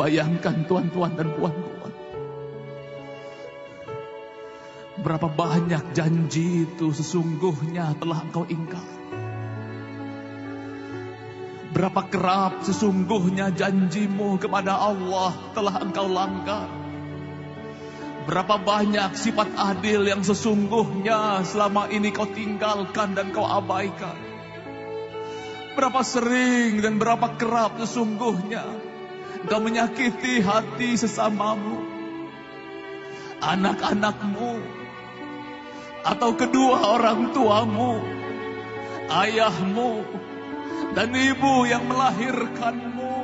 Bayangkan tuan-tuan dan puan-puan, berapa banyak janji itu sesungguhnya telah engkau ingkar. Berapa kerap sesungguhnya janjimu kepada Allah telah engkau langgar. Berapa banyak sifat adil yang sesungguhnya selama ini kau tinggalkan dan kau abaikan. Berapa sering dan berapa kerap sesungguhnya engkau menyakiti hati sesamamu, anak-anakmu, atau kedua orang tuamu, ayahmu, dan ibu yang melahirkanmu.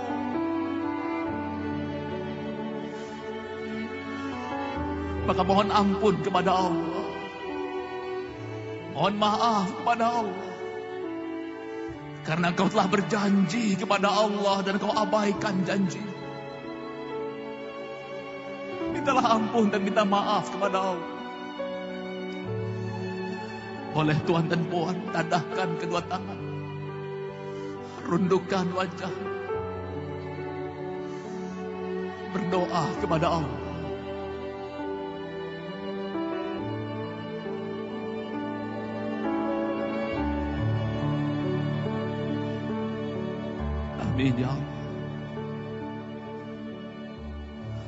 Maka mohon ampun kepada Allah, mohon maaf kepada Allah, karena kau telah berjanji kepada Allah dan kau abaikan janji. Mintalah ampun dan minta maaf kepada Allah. Boleh tuan dan puan tadahkan kedua tangan, rundukkan wajah, berdoa kepada Allah. Amin ya Allah.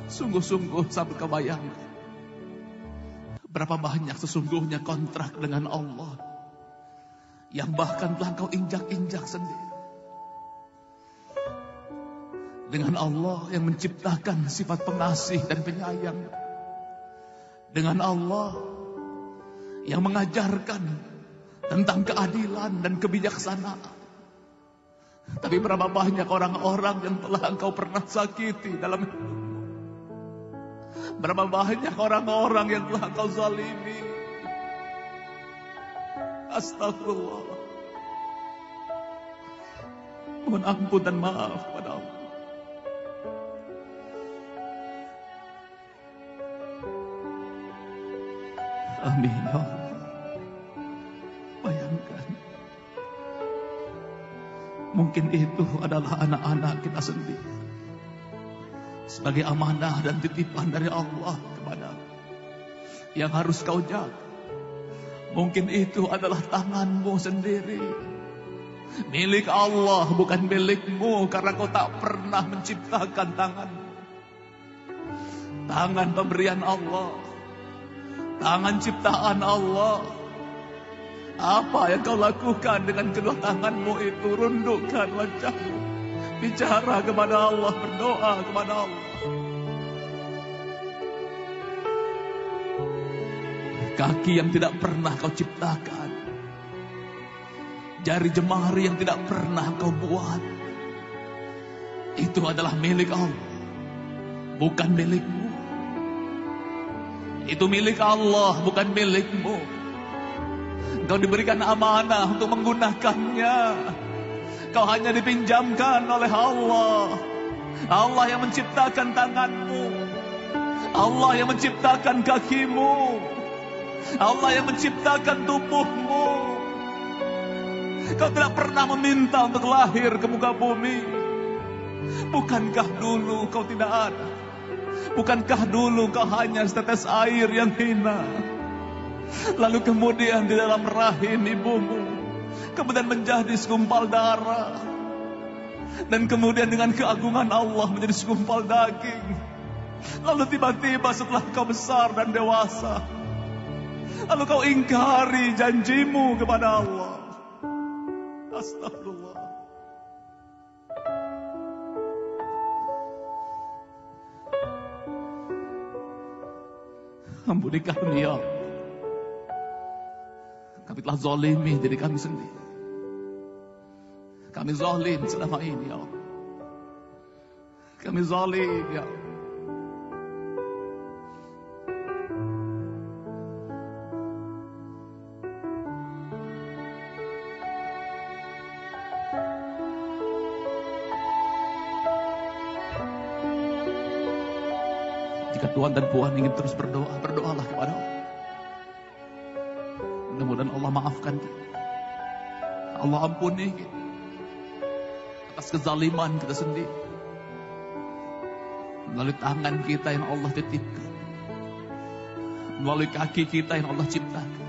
Sungguh-sungguh sampai kebayangkan berapa banyak sesungguhnya kontrak dengan Allah yang bahkan telah kau injak-injak sendiri. Dengan Allah yang menciptakan sifat pengasih dan penyayang. Dengan Allah yang mengajarkan tentang keadilan dan kebijaksanaan. Tapi berapa banyak orang-orang yang telah engkau pernah sakiti dalam hidupmu. Berapa banyak orang-orang yang telah engkau zalimi. Astagfirullah. Mohon ampun dan maaf kepada Allah. Amin ya Allah. Bayangkan, mungkin itu adalah anak-anak kita sendiri, sebagai amanah dan titipan dari Allah kepada yang harus kau jaga. Mungkin itu adalah tanganmu sendiri, milik Allah bukan milikmu, karena kau tak pernah menciptakan tanganmu. Tangan pemberian Allah, tangan ciptaan Allah. Apa yang kau lakukan dengan kedua tanganmu itu? Rundukkan wajahmu, bicara kepada Allah, berdoa kepada Allah. Kaki yang tidak pernah kau ciptakan, jari jemari yang tidak pernah kau buat, itu adalah milik Allah, bukan milikmu. Itu milik Allah, bukan milikmu. Kau diberikan amanah untuk menggunakannya. Kau hanya dipinjamkan oleh Allah. Allah yang menciptakan tanganmu, Allah yang menciptakan kakimu, Allah yang menciptakan tubuhmu. Kau tidak pernah meminta untuk lahir ke muka bumi. Bukankah dulu kau tidak ada? Bukankah dulu kau hanya setetes air yang hina? Lalu kemudian di dalam rahim ibumu, kemudian menjadi segumpal darah. Dan kemudian dengan keagungan Allah menjadi segumpal daging. Lalu tiba-tiba setelah kau besar dan dewasa, lalu kau ingkari janjimu kepada Allah. Astagfirullah. Ampuni kami ya Allah. Kami telah zalimi diri kami sendiri. Kami zalim selama ini ya Allah. Kami zalim ya Allah. Jika tuan dan puan ingin terus berdoa, berdoalah kepada Allah. Mudah-mudahan Allah maafkan kita. Allah ampuni kita atas kezaliman kita sendiri. melalui tangan kita yang Allah titipkan, melalui kaki kita yang Allah ciptakan,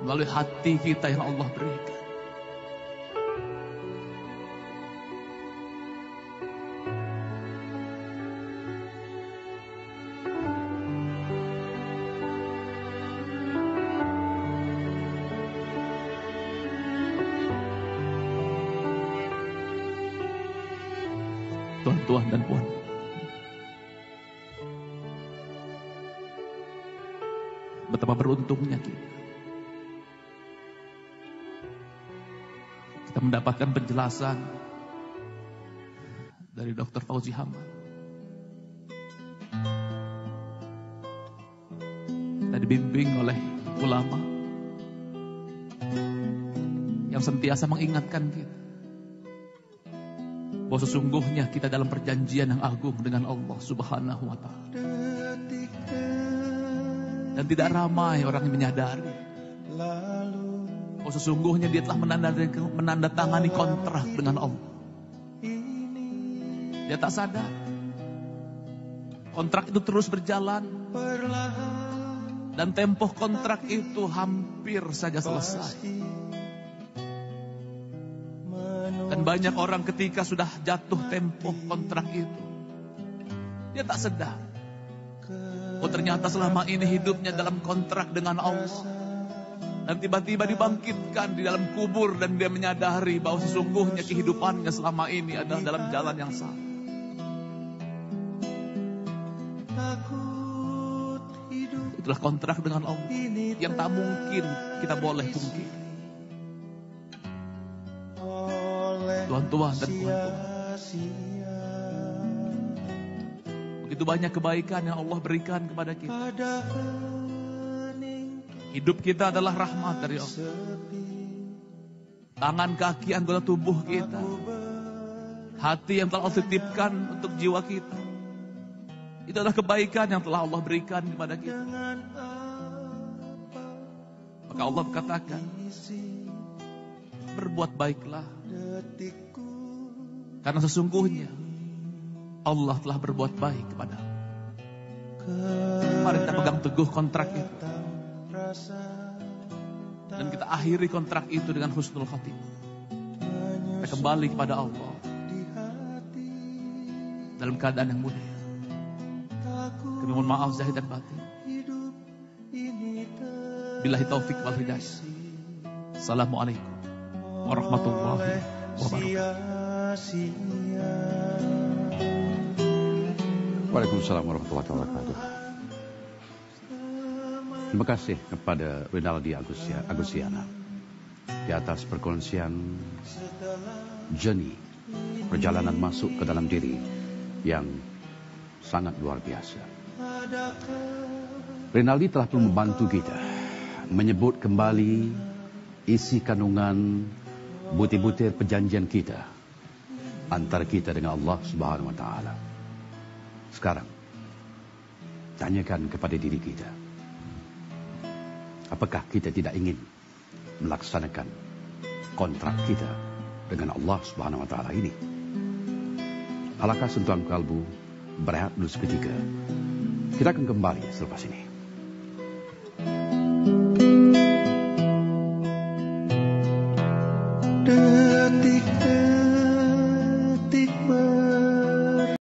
melalui hati kita yang Allah berikan. Tuan-tuan dan puan, betapa beruntungnya kita mendapatkan penjelasan dari Dr. Fauzi Hamad. Kita dibimbing oleh ulama yang sentiasa mengingatkan kita bahwa sesungguhnya kita dalam perjanjian yang agung dengan Allah Subhanahu wa Ta'ala. Dan tidak ramai orang yang menyadari bahwa sesungguhnya dia telah menandatangani kontrak dengan Allah. Dia tak sadar kontrak itu terus berjalan, dan tempoh kontrak itu hampir saja selesai. Dan banyak orang ketika sudah jatuh tempoh kontrak itu, dia tak sedar. Oh, ternyata selama ini hidupnya dalam kontrak dengan Allah. Dan tiba-tiba dibangkitkan di dalam kubur dan dia menyadari bahwa sesungguhnya kehidupannya selama ini adalah dalam jalan yang salah. Itulah kontrak dengan Allah yang tak mungkin kita boleh pungkiri. Tuan-tuan dan puan-puan, begitu banyak kebaikan yang Allah berikan kepada kita. Hidup kita adalah rahmat dari Allah. Tangan, kaki, anggota tubuh kita, hati yang telah Allah titipkan untuk jiwa kita, itu adalah kebaikan yang telah Allah berikan kepada kita. Maka Allah katakan, berbuat baiklah, karena sesungguhnya Allah telah berbuat baik kepada. Mari kita pegang teguh kontrak itu, dan kita akhiri kontrak itu dengan husnul khatimah. Kita kembali kepada Allah dalam keadaan yang mulia. Kami mohon maaf zahir dan batin. Billahi taufik wal hidayah. Assalamualaikum warahmatullahi wabarakatuh. Waalaikumsalam warahmatullahi wabarakatuh. Terima kasih kepada Rinaldi Agustiana di atas perkongsian journey, perjalanan masuk ke dalam diri yang sangat luar biasa. Rinaldi telah pun membantu kita menyebut kembali isi kandungan butir-butir perjanjian kita antara kita dengan Allah Subhanahu wa Ta'ala. Sekarang tanyakan kepada diri kita, apakah kita tidak ingin melaksanakan kontrak kita dengan Allah Subhanahu wa Ta'ala ini? Alangkah sentuhan kalbu, berehat dulu seketika. Kita akan kembali selepas ini.